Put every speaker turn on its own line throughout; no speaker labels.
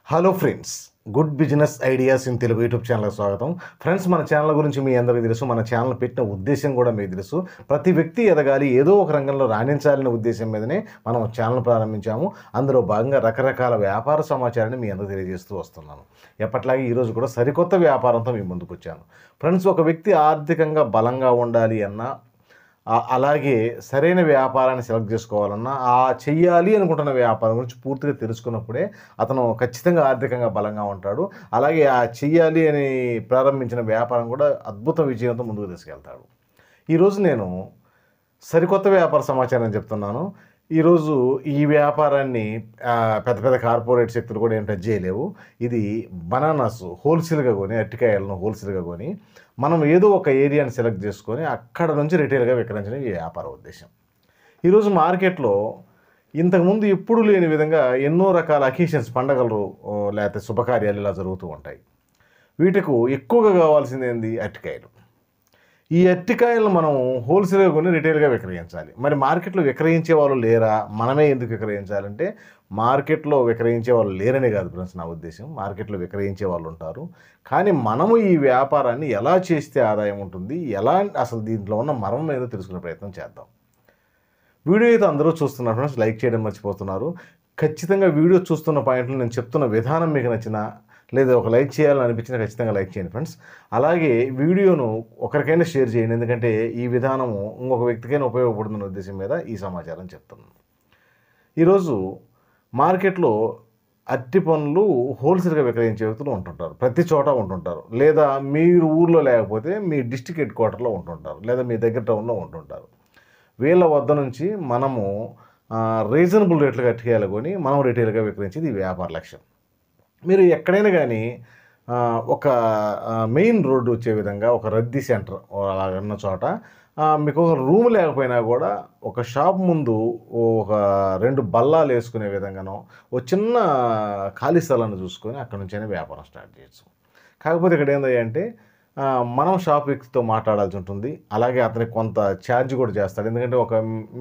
Hello friends, good business ideas in Telugu YouTube ఛానల్కి స్వాగతం. Friends, మన ఛానల్ గురించి మీ అందరికీ తెలుసు. మన ఛానల్ పెట్టిన ఉద్దేశం కూడా మీకు తెలుసు. ప్రతి వ్యక్తి ఎదగాలి, ఏదో ఒక రంగంలో రాణించాలనే ఉద్దేశం మీదనే మనం ఛానల్ ప్రారంభించాము. అందులో భాగంగా రకరకాల వ్యాపార సమాచారాన్ని మీ అందరూ తెలియజేస్తూ వస్తున్నాను. ఎప్పట్లాగే ఈరోజు కూడా సరికొత్త వ్యాపారంతో మీ ముందుకు వచ్చాను. ఫ్రెండ్స్, ఒక వ్యక్తి ఆర్థికంగా బలంగా ఉండాలి అన్నా, అలాగే సరైన వ్యాపారాన్ని సెలెక్ట్ చేసుకోవాలన్నా, చెయ్యాలి అనుకుంటున్న వ్యాపారం గురించి పూర్తిగా తెలుసుకున్నప్పుడే అతను ఖచ్చితంగా ఆర్థికంగా బలంగా ఉంటాడు. అలాగే చెయ్యాలి అని ప్రారంభించిన వ్యాపారం కూడా అద్భుత విజయంతో ముందుకు తీసుకెళ్తాడు. ఈరోజు నేను సరికొత్త వ్యాపార సమాచారం చెప్తున్నాను. ఈరోజు ఈ వ్యాపారాన్ని పెద్ద పెద్ద కార్పొరేట్ శక్తులు కూడా ఏం టచ్ చేయలేవు. ఇది బనానాస్ హోల్సేల్గా కొని, అరటికాయలను హోల్సేల్గా కొని మనం ఏదో ఒక ఏరియాని సెలెక్ట్ చేసుకొని అక్కడ నుంచి రిటైల్గా విక్రయించడం ఈ వ్యాపార ఉద్దేశం. ఈరోజు మార్కెట్లో ఇంతకుముందు ఎప్పుడు లేని విధంగా ఎన్నో రకాల అకేషన్స్, పండగలు లేకపోతే శుభకార్యాలు ఇలా జరుగుతూ ఉంటాయి. వీటికి ఎక్కువగా కావాల్సింది ఏంది? అరటికాయలు. ఈ అరటికాయలను మనం హోల్సేల్గా కొని రిటైల్గా విక్రయించాలి. మరి మార్కెట్లో విక్రయించే వాళ్ళు లేరా? మనమే ఎందుకు విక్రయించాలంటే, మార్కెట్లో విక్రయించే వాళ్ళు లేరనే కాదు ఫ్రెండ్స్ నా ఉద్దేశం. మార్కెట్లో విక్రయించే వాళ్ళు ఉంటారు. కానీ మనము ఈ వ్యాపారాన్ని ఎలా చేస్తే ఆదాయం ఉంటుంది, అసలు దీంట్లో ఉన్న మర్మం ఏదో తెలుసుకునే ప్రయత్నం చేద్దాం. వీడియో అయితే అందరూ చూస్తున్నారు ఫ్రెండ్స్, లైక్ చేయడం మర్చిపోతున్నారు. ఖచ్చితంగా వీడియో చూస్తున్న పాయింట్లు నేను చెప్తున్న విధానం మీకు నచ్చినా, లేదా ఒక లైక్ చేయాలని అనిపించినా ఖచ్చితంగా లైక్ చేయండి ఫ్రెండ్స్. అలాగే వీడియోను ఒకరికైనా షేర్ చేయండి, ఎందుకంటే ఈ విధానము ఇంకొక వ్యక్తికైనా ఉపయోగపడుతున్న ఉద్దేశం మీద ఈ సమాచారం చెప్తున్నాను. ఈరోజు మార్కెట్లో అరటి పండ్లు హోల్సేల్గా విక్రయించే వ్యక్తులు ఉంటుంటారు, ప్రతి చోట ఉంటుంటారు. లేదా మీరు ఊర్లో లేకపోతే మీ డిస్ట్రిక్ట్ హెడ్ క్వార్టర్లో ఉంటుంటారు, లేదా మీ దగ్గర టౌన్లో ఉంటుంటారు. వీళ్ళ వద్ద నుంచి మనము రీజనబుల్ రేట్లుగా అరటికాయలు కొని మనం రిటైల్గా విక్రయించేది ఈ వ్యాపార లక్ష్యం. మీరు ఎక్కడైనా కానీ ఒక మెయిన్ రోడ్డు వచ్చే విధంగా ఒక రద్దీ సెంటర్ అలాగన్న చోట మీకు ఒక రూమ్ లేకపోయినా కూడా ఒక షాప్ ముందు ఒక 2 బల్లాలు వేసుకునే విధంగానో ఒక చిన్న ఖాళీ స్థలాన్ని చూసుకొని అక్కడ నుంచైనా వ్యాపారం స్టార్ట్ చేయొచ్చు. కాకపోతే ఇక్కడ ఏంటంటే మనం షాప్ వ్యక్తితో మాట్లాడాల్సి ఉంటుంది. అలాగే అతనికి కొంత ఛార్జ్ కూడా చేస్తాడు. ఎందుకంటే ఒక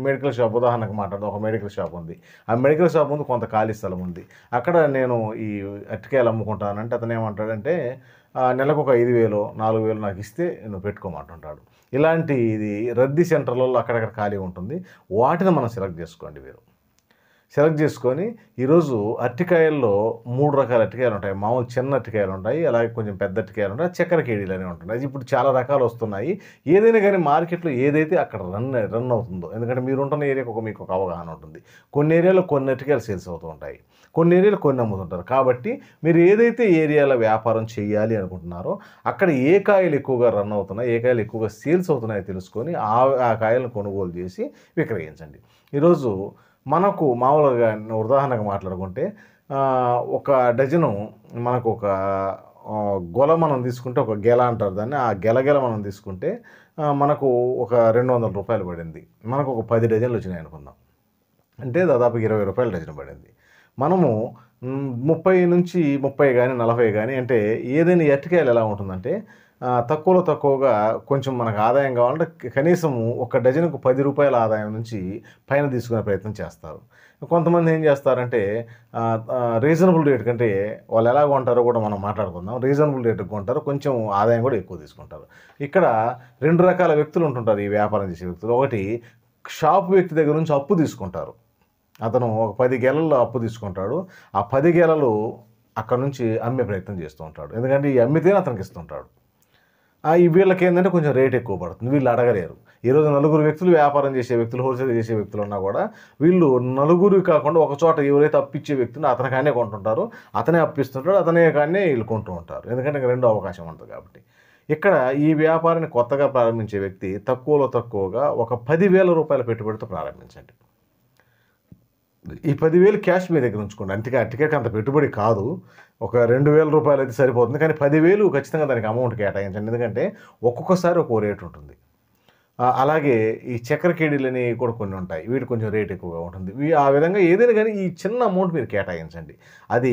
మెడికల్ షాప్, ఉదాహరణకు మాట్లాడదాం, ఒక మెడికల్ షాప్ ఉంది. ఆ మెడికల్ షాప్ ముందు కొంత ఖాళీ స్థలం ఉంది. అక్కడ నేను ఈ అరటికాయలు అమ్ముకుంటానంటే అతను ఏమంటాడంటే, నెలకు ఒక 5,000 4,000 నాకు ఇస్తే నువ్వు పెట్టుకోమంటుంటాడు. ఇలాంటి ఇది రద్దీ సెంటర్లలో అక్కడక్కడ ఖాళీ ఉంటుంది. వాటిని మనం సెలెక్ట్ చేసుకోండి. మీరు సెలెక్ట్ చేసుకొని ఈరోజు అరటికాయల్లో 3 రకాల అరటికాయలు ఉంటాయి. మామూలు చిన్న అరటికాయలు ఉంటాయి, అలాగే కొంచెం పెద్ద అరటికాయలు ఉంటాయి, చక్కెర కేడీలు అనేవి ఉంటాయి. అది ఇప్పుడు చాలా రకాలు వస్తున్నాయి. ఏదైనా కానీ మార్కెట్లో ఏదైతే అక్కడ రన్ అవుతుందో, ఎందుకంటే మీరు ఉంటున్న ఏరియాకి మీకు ఒక అవగాహన ఉంటుంది. కొన్ని ఏరియాలో కొన్ని అరటికాయలు సేల్స్ అవుతూ ఉంటాయి, కొన్ని ఏరియాలో కొన్ని అమ్ముతుంటారు. కాబట్టి మీరు ఏదైతే ఏరియాలో వ్యాపారం చేయాలి అనుకుంటున్నారో అక్కడ ఏ కాయలు ఎక్కువగా రన్ అవుతున్నాయి, ఏ కాయలు ఎక్కువగా సేల్స్ అవుతున్నాయో తెలుసుకొని ఆ కాయలను కొనుగోలు చేసి విక్రయించండి. ఈరోజు మనకు మామూలుగా ఉదాహరణకు మాట్లాడుకుంటే ఒక డజను మనకు ఒక గొల మనం తీసుకుంటే, ఒక గెల అంటారు దాన్ని, ఆ గెల మనం తీసుకుంటే మనకు ఒక 200 రూపాయలు పడింది. మనకు ఒక 10 డజన్లు వచ్చినాయి అనుకుందాం, అంటే దాదాపు 20 రూపాయలు డజన్ పడింది. మనము 30 నుంచి 30 కానీ 40 కానీ, అంటే ఏదైనా అరటికాయలు ఎలా ఉంటుందంటే తక్కువలో తక్కువగా కొంచెం మనకు ఆదాయం కావాలంటే కనీసం ఒక డజన్కు 10 రూపాయల ఆదాయం నుంచి పైన తీసుకునే ప్రయత్నం చేస్తారు. కొంతమంది ఏం చేస్తారంటే రీజనబుల్ రేట్ కంటే వాళ్ళు ఎలా కొంటారో కూడా మనం మాట్లాడుకుందాం. రీజనబుల్ రేట్కి కొంటారు, కొంచెం ఆదాయం కూడా ఎక్కువ తీసుకుంటారు. ఇక్కడ 2 రకాల వ్యక్తులు ఉంటుంటారు ఈ వ్యాపారం చేసే వ్యక్తులు. ఒకటి, షాప్ వ్యక్తి దగ్గర నుంచి అప్పు తీసుకుంటారు. అతను ఒక 10 గెలల్లో అప్పు తీసుకుంటాడు. ఆ 10 గెలలు అక్కడ నుంచి అమ్మే ప్రయత్నం చేస్తూ ఉంటాడు. ఎందుకంటే ఈ అమ్మితేనే అతనికి ఇస్తుంటాడు. ఈ వీళ్ళకి ఏంటంటే కొంచెం రేట్ ఎక్కువ పడుతుంది, వీళ్ళు అడగలేరు. ఈరోజు 4 వ్యక్తులు వ్యాపారం చేసే వ్యక్తులు, హోల్సేల్ చేసే వ్యక్తులు ఉన్నా కూడా వీళ్ళు 4 కాకుండా ఒక చోట ఎవరైతే అప్పిచ్చే వ్యక్తులు అతని కానే కొంటుంటారు, అతనే అప్పిస్తుంటాడు, అతనే కానీ వీళ్ళు కొంటూ ఉంటారు. ఎందుకంటే ఇంకా 2 అవకాశం ఉంటుంది కాబట్టి. ఇక్కడ ఈ వ్యాపారాన్ని కొత్తగా ప్రారంభించే వ్యక్తి తక్కువలో తక్కువగా ఒక 10,000 రూపాయల పెట్టుబడితో ప్రారంభించండి. ఈ 10,000 క్యాష్ మీ దగ్గర ఉంచుకోండి. అరటికాయకి అంత పెట్టుబడి కాదు, ఒక 2,000 రూపాయలు అయితే సరిపోతుంది. కానీ 10,000 ఖచ్చితంగా దానికి అమౌంట్ కేటాయించండి. ఎందుకంటే ఒక్కొక్కసారి ఒక్కో రేటు ఉంటుంది. అలాగే ఈ చక్కెర కేడీలని కూడా కొన్ని ఉంటాయి. వీటి కొంచెం రేట్ ఎక్కువగా ఉంటుంది. ఆ విధంగా ఏదైనా గానీ ఈ చిన్న అమౌంట్ మీరు కేటాయించండి. అది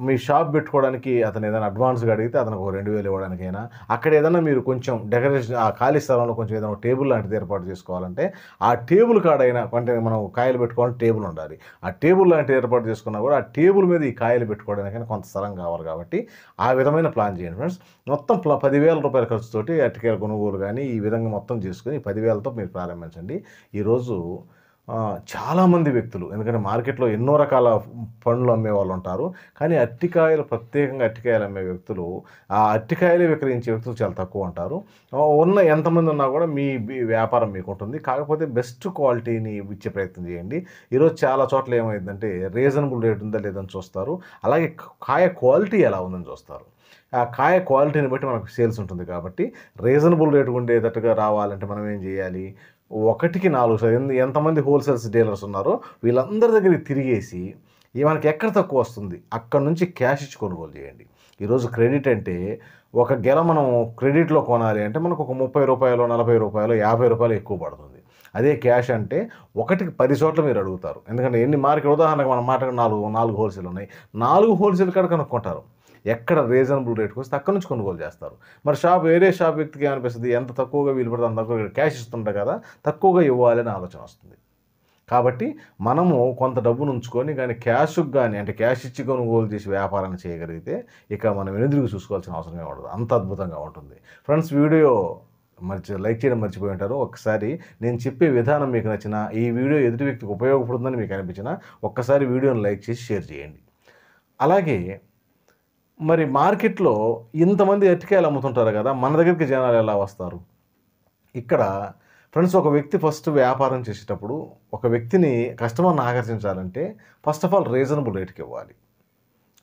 మీ షాప్ పెట్టుకోవడానికి అతను ఏదైనా అడ్వాన్స్‌గా అడిగితే అతనికి ఒక 2000 ఇవ్వడానికైనా, అక్కడ ఏదన్నా మీరు కొంచెం డెకరేషన్ ఆ ఖాళీ స్థలంలో కొంచెం ఏదైనా టేబుల్ లాంటిది ఏర్పాటు చేసుకోవాలంటే, ఆ టేబుల్ కాడైనా అంటే మనం కాయలు పెట్టుకోవాలంటే టేబుల్ ఉండాలి. ఆ టేబుల్ లాంటిది ఏర్పాటు చేసుకున్నా కూడా ఆ టేబుల్ మీద ఈ కాయలు పెట్టుకోవడానికైనా కొంత స్థలం కావాలి కాబట్టి, ఆ విధమైన ప్లాన్ చేయండి ఫ్రెండ్స్. మొత్తం రూ. 10,000 ఖర్చుతోటి అరటికాయల కొనుగోలు గానీ, ఈ విధంగా మొత్తం చేసుకొని 10,000తో మీరు ప్రారంభించండి. ఈరోజు చాలామంది వ్యక్తులు ఎందుకంటే మార్కెట్‌లో ఎన్నో రకాల పండ్లు అమ్మేవాళ్ళు ఉంటారు. కానీ అరటికాయలు ప్రత్యేకంగా అరటికాయలు అమ్మే వ్యక్తులు, ఆ అరటికాయలే విక్రయించే వ్యక్తులు చాలా తక్కువ ఉంటారు. ఉన్న ఎంతమంది ఉన్నా కూడా మీ వ్యాపారం మీకుంటుంది. కాకపోతే బెస్ట్ క్వాలిటీని ఇచ్చే ప్రయత్నం చేయండి. ఈరోజు చాలా చోట్ల ఏమైందంటే రీజనబుల్ రేట్ ఉందా లేదని చూస్తారు. అలాగే కాయ క్వాలిటీ ఎలా ఉందని చూస్తారు. ఆ కాయ క్వాలిటీని బట్టి మనకు సేల్స్ ఉంటుంది కాబట్టి రీజనబుల్ రేట్ ఉండేటట్టుగా రావాలంటే మనం ఏం చేయాలి? 1కి 4 ఎంతమంది హోల్‌సేల్స్ డీలర్స్ ఉన్నారో వీళ్ళందరి దగ్గరికి తిరిగేసి మనకి ఎక్కడ తక్కువ వస్తుంది అక్కడి నుంచి క్యాష్ ఇచ్చి కొనుగోలు చేయండి. ఈరోజు క్రెడిట్ అంటే ఒక గెల మనం క్రెడిట్‌లో కొనాలి అంటే మనకు ఒక రూ. 30, రూ. 40, రూ. 50 ఎక్కువ పడుతుంది. అదే క్యాష్ అంటే 1కి 10 చోట్ల మీరు అడుగుతారు. ఎందుకంటే మార్కెట్ ఉదాహరణకు మనం మాట్లాడిన 4 హోల్‌సేల్ ఉన్నాయి. 4 హోల్‌సేల్ కాడ కనుక్కుంటారు. ఎక్కడ రీజనబుల్ రేట్‌కి వస్తే అక్కడి నుంచి కొనుగోలు చేస్తారు. మరి వేరే షాప్ వ్యక్తికి ఏమనిపిస్తది? ఎంత తక్కువగా వీలు పడితే అంత తక్కువ క్యాష్ ఇస్తుంటారు కదా! తక్కువగా ఇవ్వాలి అనే ఆలోచన వస్తుంది. కాబట్టి మనము కొంత డబ్బును ఉంచుకొని గానీ క్యాష్‌కి గానీ అంటే క్యాష్ ఇచ్చి కొనుగోలు చేసి వ్యాపారాన్ని చేయగలిగితే ఇక మనం వెనుదిరిగి చూసుకోవాల్సిన అవసరమే ఉండదు. అంత అద్భుతంగా ఉంటుంది. ఫ్రెండ్స్ వీడియో లైక్ చేయడం మర్చిపోయి ఉంటారు. ఒక్కసారి నేను చెప్పే విధానం మీకు నచ్చినా, ఈ వీడియో ఎదుటి వ్యక్తికి ఉపయోగపడుతుందని మీకు అనిపించినా ఒక్కసారి వీడియోని లైక్ చేసి షేర్ చేయండి. అలాగే మరి మార్కెట్‌లో ఇంతమంది అరటికాయలు అమ్ముతుంటారు గదా! మన దగ్గరికి జనాలు ఎలా వస్తారు? ఇక్కడ ఫ్రెండ్స్ ఒక వ్యక్తి ఫస్ట్ వ్యాపారం చేసేటప్పుడు ఒక వ్యక్తిని కస్టమర్‌ని ఆకర్షించాలంటే ఫస్ట్ ఆఫ్ ఆల్ రీజనబుల్ రేట్‌కి ఇవ్వాలి.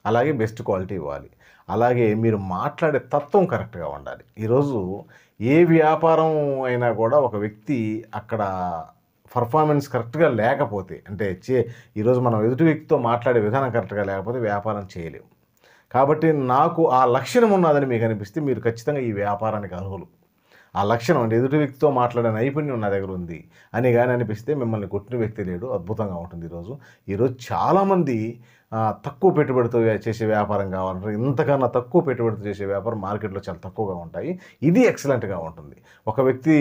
అలాగే బెస్ట్ క్వాలిటీ ఇవ్వాలి. అలాగే మీరు మాట్లాడే తత్వం కరెక్ట్‌గా ఉండాలి. ఈరోజు ఏ వ్యాపారం అయినా కూడా ఒక వ్యక్తి అక్కడ పర్ఫార్మెన్స్ కరెక్ట్‌గా లేకపోతే అంటే ఈరోజు మనం ఎదుటి వ్యక్తితో మాట్లాడే విధానం కరెక్ట్‌గా లేకపోతే వ్యాపారం చేయలేము. కాబట్టి నాకు ఆ లక్షణం ఉన్నదని మీకు అనిపిస్తే మీరు ఖచ్చితంగా ఈ వ్యాపారానికి అర్హులు. ఆ లక్షణం అంటే ఎదుటి వ్యక్తితో మాట్లాడే నైపుణ్యం నా దగ్గర ఉంది అని గాని అనిపిస్తే మిమ్మల్ని కొట్టిన వ్యక్తి లేడు. అద్భుతంగా ఉంటుంది ఈరోజు. ఈరోజు చాలామంది తక్కువ పెట్టుబడితో చేసే వ్యాపారం కావాలంటారు. ఇంతకన్నా తక్కువ పెట్టుబడితో చేసే వ్యాపారం మార్కెట్‌లో చాలా తక్కువగా ఉంటాయి. ఇది ఎక్సలెంట్‌గా ఉంటుంది. ఒక వ్యక్తి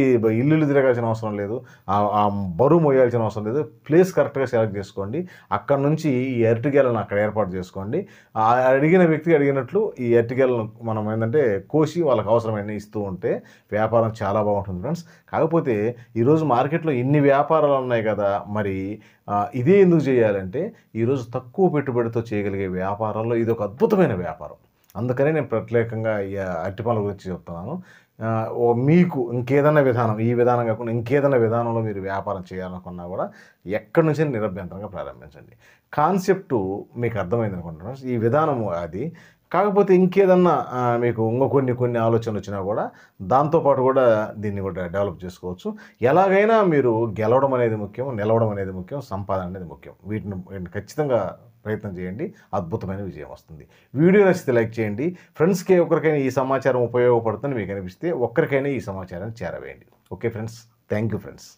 ఇల్లులు తిరగాల్సిన అవసరం లేదు. ఆ బరువు మోయాల్సిన అవసరం లేదు. ప్లేస్ కరెక్ట్‌గా సెలెక్ట్ చేసుకోండి. అక్కడి నుంచి ఈ అరటిగెలను అక్కడ ఏర్పాటు చేసుకోండి. అడిగిన వ్యక్తికి అడిగినట్లు ఈ అరటిగెలను మనం ఏందంటే కోసి వాళ్ళకి అవసరమైనవి ఇస్తూ ఉంటే వ్యాపారం చాలా బాగుంటుంది ఫ్రెండ్స్. కాకపోతే ఈరోజు మార్కెట్‌లో ఇన్ని వ్యాపారాలు ఉన్నాయి కదా! మరి ఇదే ఎందుకు చేయాలంటే ఈరోజు తక్కువ పెట్టుబడితో చేయగలిగే వ్యాపారాల్లో ఇదొక అద్భుతమైన వ్యాపారం. అందుకనే నేను ప్రత్యేకంగా ఈ అరటిపండ్ల గురించి చెప్తున్నాను. మీకు ఇంకేదన్నా విధానం, ఈ విధానం కాకుండా ఇంకేదైనా విధానంలో మీరు వ్యాపారం చేయాలనుకున్నా కూడా ఎక్కడి నుంచైనా నిరభ్యంతరంగా ప్రారంభించండి. కాన్సెప్టు మీకు అర్థమైంది అనుకుంటున్నాను. ఈ విధానము అది. కాకపోతే ఇంకేదన్నా మీకు కొన్ని ఆలోచనలు వచ్చినా కూడా దాంతో పాటు కూడా దీన్ని కూడా డెవలప్ చేసుకోవచ్చు. ఎలాగైనా మీరు గెలవడం అనేది ముఖ్యం, నిలవడం అనేది ముఖ్యం, సంపాదన అనేది ముఖ్యం. వీటిని ఖచ్చితంగా ప్రయత్నం చేయండి. అద్భుతమైన విజయం వస్తుంది. వీడియో నచ్చితే లైక్ చేయండి. ఫ్రెండ్స్‌కి ఒకరికైనా ఈ సమాచారం ఉపయోగపడుతుందని మీకు అనిపిస్తే ఒక్కరికైనా ఈ సమాచారాన్ని చేరవేయండి. Okay friends. Thank you friends.